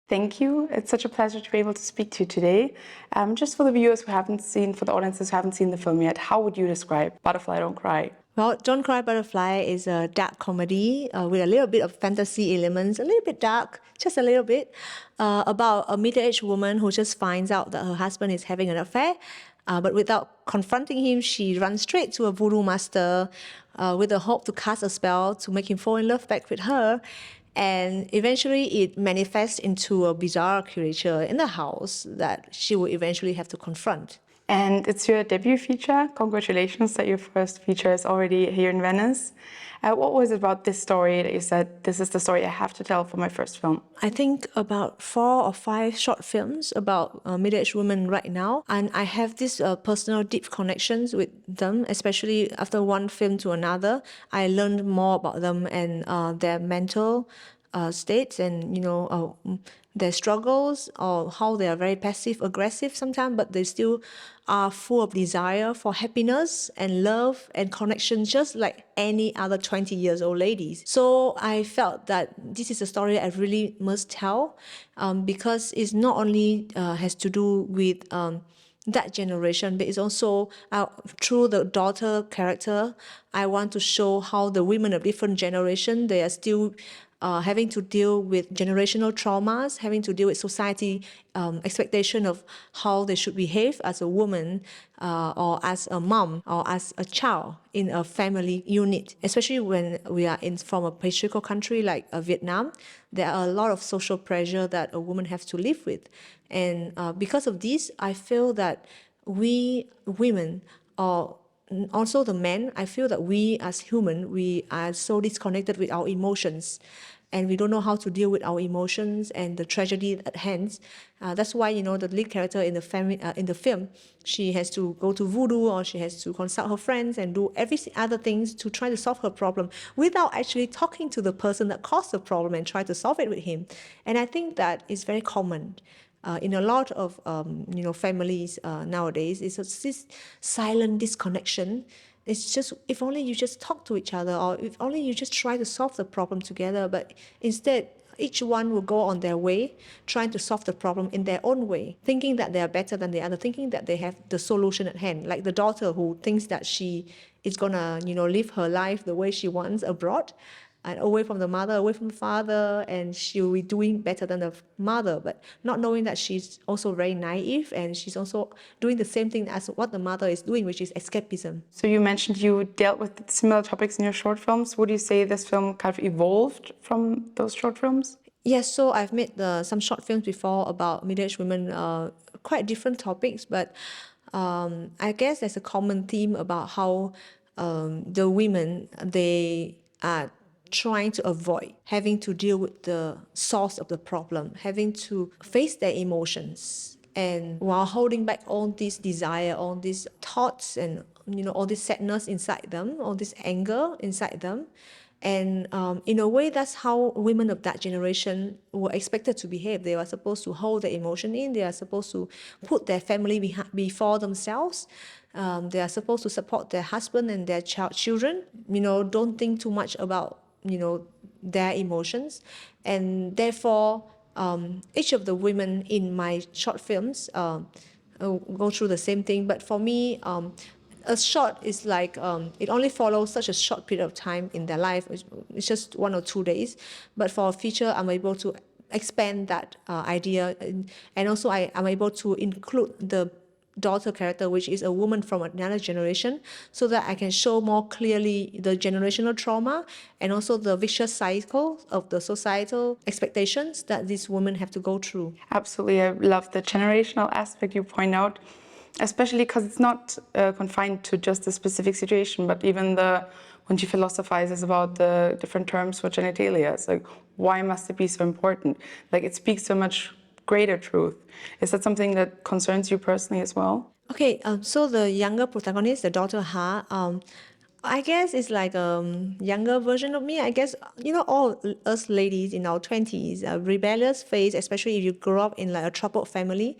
Thank you. It's such a pleasure to be able to speak to you today. Just for the viewers who haven't seen, for the audiences who haven't seen the film yet, how would you describe Butterfly Don't Cry? Well, Don't Cry Butterfly is a dark comedy with a little bit of fantasy elements, a little bit dark, just a little bit, about a middle-aged woman who just finds out that her husband is having an affair. But without confronting him, she runs straight to a voodoo master with the hope to cast a spell to make him fall in love back with her. And eventually it manifests into a bizarre creature in the house that she will eventually have to confront. And it's your debut feature. Congratulations that your first feature is already here in Venice. What was it about this story that you said, this is the story I have to tell for my first film? I think about 4 or 5 short films about middle-aged women right now, and I have this personal deep connections with them, especially after one film to another. I learned more about them and their mental states and, their struggles, or how they are very passive-aggressive sometimes, but they still are full of desire for happiness and love and connection, just like any other 20-year-old ladies. So I felt that this is a story I really must tell, because it's not only has to do with that generation, but it's also through the daughter character, I want to show how the women of different generation, they are still having to deal with generational traumas, having to deal with society expectation of how they should behave as a woman or as a mom or as a child in a family unit. Especially when we are from a patriarchal country like Vietnam, there are a lot of social pressure that a woman has to live with. And because of this, I feel that we women, or also the men, I feel that we as human, we are so disconnected with our emotions, and we don't know how to deal with our emotions and the tragedy at hand. That's why, the lead character in the film, she has to go to voodoo, or she has to consult her friends and do every other things to try to solve her problem without actually talking to the person that caused the problem and try to solve it with him. And I think that is very common. In a lot of families nowadays, it's this silent disconnection. It's just, if only you just talk to each other, or if only you just try to solve the problem together, but instead each one will go on their way, trying to solve the problem in their own way, thinking that they are better than the other, thinking that they have the solution at hand. Like the daughter who thinks that she is gonna, live her life the way she wants abroad, and away from the mother, away from the father, and she'll be doing better than the mother, but not knowing that she's also very naive, and she's also doing the same thing as what the mother is doing, which is escapism. So you mentioned you dealt with similar topics in your short films. Would you say this film kind of evolved from those short films? Yes, so I've made some short films before about middle-aged women, quite different topics, but I guess there's a common theme about how the women, they are trying to avoid having to deal with the source of the problem, having to face their emotions, and while holding back all this desire, all these thoughts, and all this sadness inside them, all this anger inside them. And in a way, that's how women of that generation were expected to behave. They were supposed to hold their emotion in. They are supposed to put their family before themselves. They are supposed to support their husband and their children. Don't think too much about their emotions. And therefore, each of the women in my short films go through the same thing. But for me, a short is like, it only follows such a short period of time in their life. It's just 1 or 2 days. But for a feature, I'm able to expand that idea. And also I'm able to include the daughter character, which is a woman from another generation, so that I can show more clearly the generational trauma and also the vicious cycle of the societal expectations that these women have to go through. Absolutely. I love the generational aspect you point out, especially because it's not confined to just a specific situation, but even when she philosophizes about the different terms for genitalia, it's like, why must it be so important? Like, it speaks to a much greater truth. Is that something that concerns you personally as well? Okay, so the younger protagonist, the daughter Ha, I guess it's like a younger version of me. I guess, all us ladies in our 20s, a rebellious phase, especially if you grow up in like a troubled family,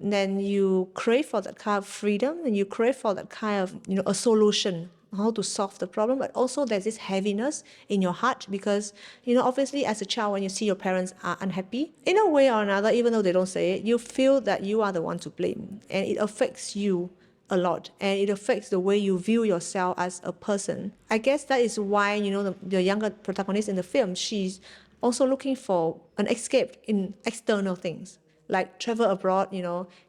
then you crave for that kind of freedom, and you crave for that kind of, a solution to solve the problem, but also there's this heaviness in your heart because, obviously as a child, when you see your parents are unhappy, in a way or another, even though they don't say it, you feel that you are the one to blame, and it affects you a lot, and it affects the way you view yourself as a person. I guess that is why, the younger protagonist in the film, she's also looking for an escape in external things, like travel abroad,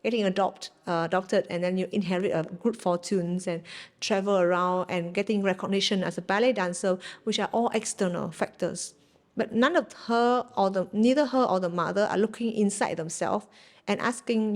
getting adopted, and then you inherit a good fortunes and travel around and getting recognition as a ballet dancer, which are all external factors. But neither her or the mother are looking inside themselves and asking,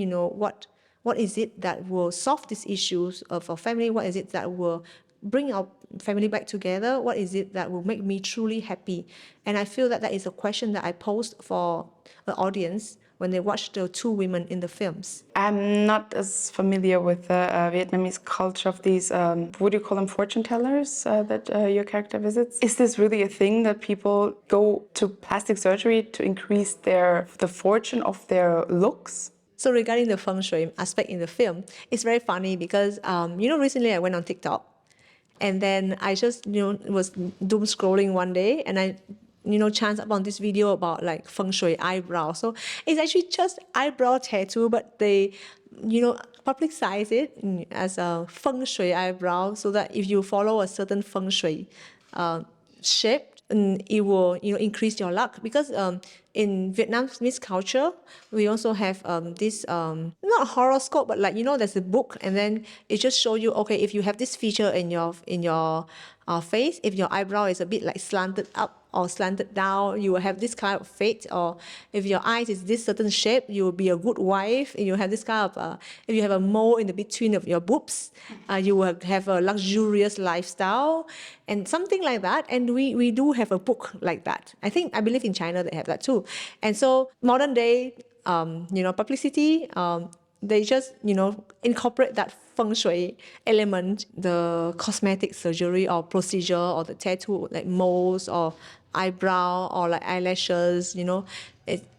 what is it that will solve these issues of our family? What is it that will bring our family back together? What is it that will make me truly happy? And I feel that is a question that I posed for the audience when they watch the two women in the films. I'm not as familiar with the Vietnamese culture of these, would you call them fortune tellers that your character visits? Is this really a thing that people go to plastic surgery to increase the fortune of their looks? So regarding the feng shui aspect in the film, it's very funny because, recently I went on TikTok and then I just, was doom scrolling one day and I, chanced upon this video about like feng shui eyebrow. So it's actually just eyebrow tattoo, but they, publicize it as a feng shui eyebrow so that if you follow a certain feng shui shape, it will increase your luck because in Vietnamese culture we also have this not horoscope but like there's a book and then it just show you, okay, if you have this feature in your face, if your eyebrow is a bit like slanted up or slanted down, you will have this kind of fate, or if your eyes is this certain shape, you will be a good wife. If you have this kind of if you have a mole in the between of your boobs, you will have a luxurious lifestyle and something like that. And we do have a book like that. I believe in China they have that too. And so modern day publicity, they just incorporate that feng shui element, the cosmetic surgery or procedure or the tattoo like moles or eyebrow or like eyelashes,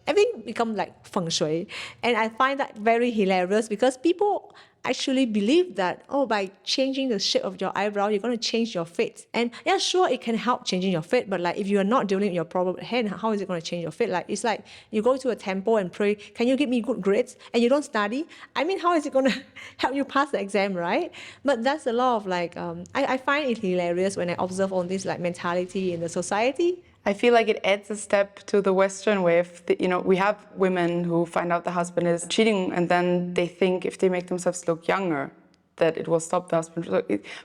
everything become like feng shui. And I find that very hilarious because people actually believe that, by changing the shape of your eyebrow, you're going to change your fate. And yeah, sure, it can help changing your fate, but like if you are not dealing with your problem at hand, how is it going to change your fate? Like it's like you go to a temple and pray, can you give me good grades? And you don't study. I mean, how is it going to help you pass the exam, right? But that's a lot of like, I find it hilarious when I observe all this like mentality in the society. I feel like it adds a step to the Western way of, we have women who find out the husband is cheating and then they think if they make themselves look younger, that it will stop the husband.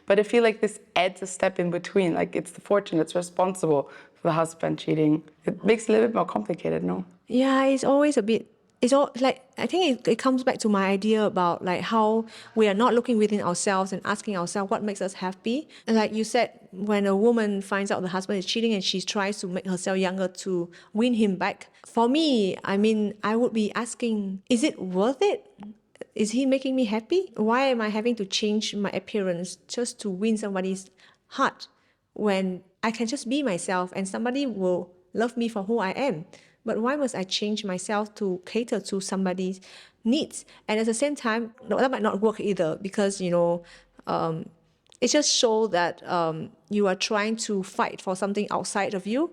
But I feel like this adds a step in between, like it's the fortune that's responsible for the husband cheating. It makes it a little bit more complicated, no? Yeah, it's always a bit, it's all like, I think it comes back to my idea about like how we are not looking within ourselves and asking ourselves what makes us happy. And like you said, when a woman finds out the husband is cheating and she tries to make herself younger to win him back, for me, I would be asking, is it worth it? Is he making me happy? Why am I having to change my appearance just to win somebody's heart when I can just be myself and somebody will love me for who I am? But why must I change myself to cater to somebody's needs? And at the same time, no, that might not work either because, it just shows that you are trying to fight for something outside of you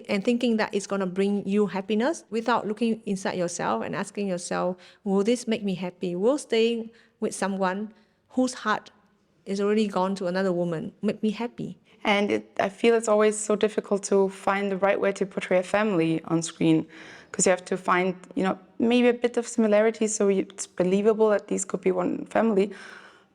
and thinking that it's going to bring you happiness without looking inside yourself and asking yourself, will this make me happy? Will staying with someone whose heart is already gone to another woman make me happy? And I feel it's always so difficult to find the right way to portray a family on screen because you have to find, maybe a bit of similarity so it's believable that these could be one family.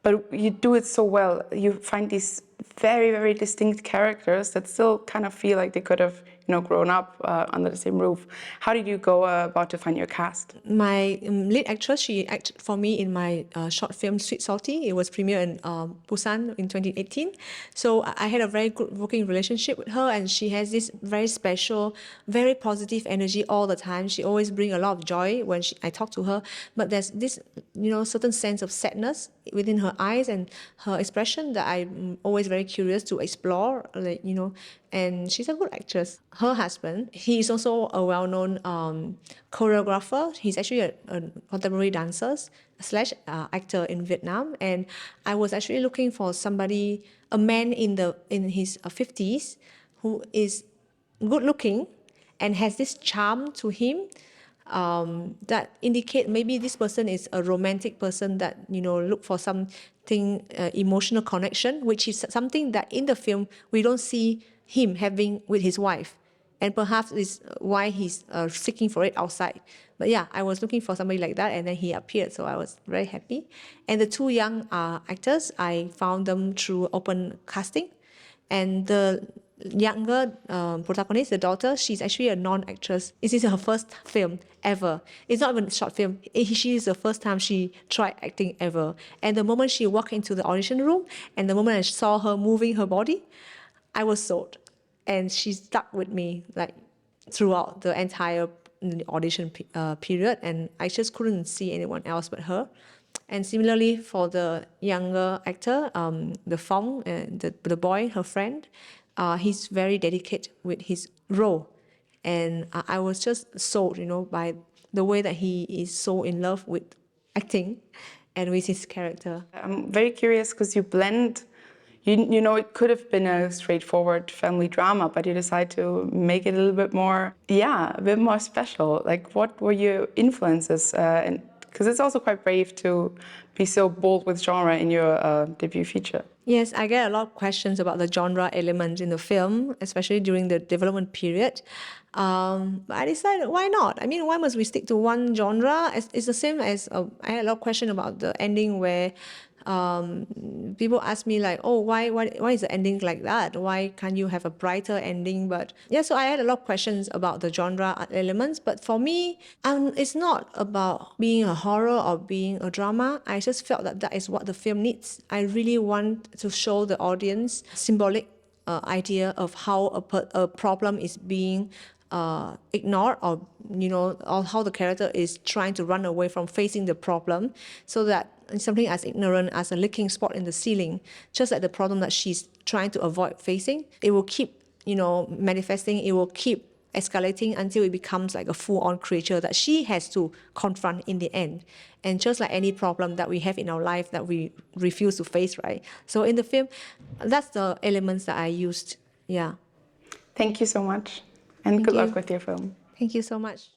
But you do it so well. You find these very, very distinct characters that still kind of feel like they could have, grown up under the same roof. How did you go about to find your cast? My lead actress, she acted for me in my short film Sweet Salty. It was premiered in Busan in 2018. So I had a very good working relationship with her, and she has this very special, very positive energy all the time. She always brings a lot of joy when I talk to her. But there's this, certain sense of sadness within her eyes and her expression that I'm always very curious to explore, and she's a good actress. Her husband, he is also a well-known choreographer. He's actually a contemporary dancer / actor in Vietnam. And I was actually looking for somebody a man in his 50s who is good looking and has this charm to him that indicate maybe this person is a romantic person that look for something emotional connection, which is something that in the film we don't see him having with his wife, and perhaps is why he's seeking for it outside. But yeah, I was looking for somebody like that, and then he appeared, so I was very happy. And the two young actors, I found them through open casting, and the younger protagonist, the daughter, she's actually a non-actress. This is her first film ever. It's not even a short film. She is the first time she tried acting ever. And the moment she walked into the audition room, and the moment I saw her moving her body, I was sold. And she stuck with me like throughout the entire audition period, and I just couldn't see anyone else but her. And similarly for the younger actor, the Fong, the boy, her friend, he's very dedicated with his role. And I was just sold, by the way that he is so in love with acting and with his character. I'm very curious because you blend, it could have been a straightforward family drama, but you decide to make it a little bit more, a bit more special. Like, what were your influences? Because it's also quite brave to be so bold with genre in your debut feature. Yes, I get a lot of questions about the genre element in the film, especially during the development period. But I decided, why not? I mean, why must we stick to one genre? It's the same as I had a lot of questions about the ending where people ask me like, oh, why is the ending like that? Why can't you have a brighter ending? But yeah, so I had a lot of questions about the genre elements. But for me, it's not about being a horror or being a drama. I just felt that is what the film needs. I really want to show the audience symbolic idea of how a problem is being ignored, or or how the character is trying to run away from facing the problem, so that something as ignorant as a leaking spot in the ceiling, just like the problem that she's trying to avoid facing, it will keep manifesting, it will keep escalating until it becomes like a full-on creature that she has to confront in the end. And just like any problem that we have in our life that we refuse to face, right? So in the film, that's the elements that I used. Yeah. Thank you so much, and good luck with your film. Thank you so much.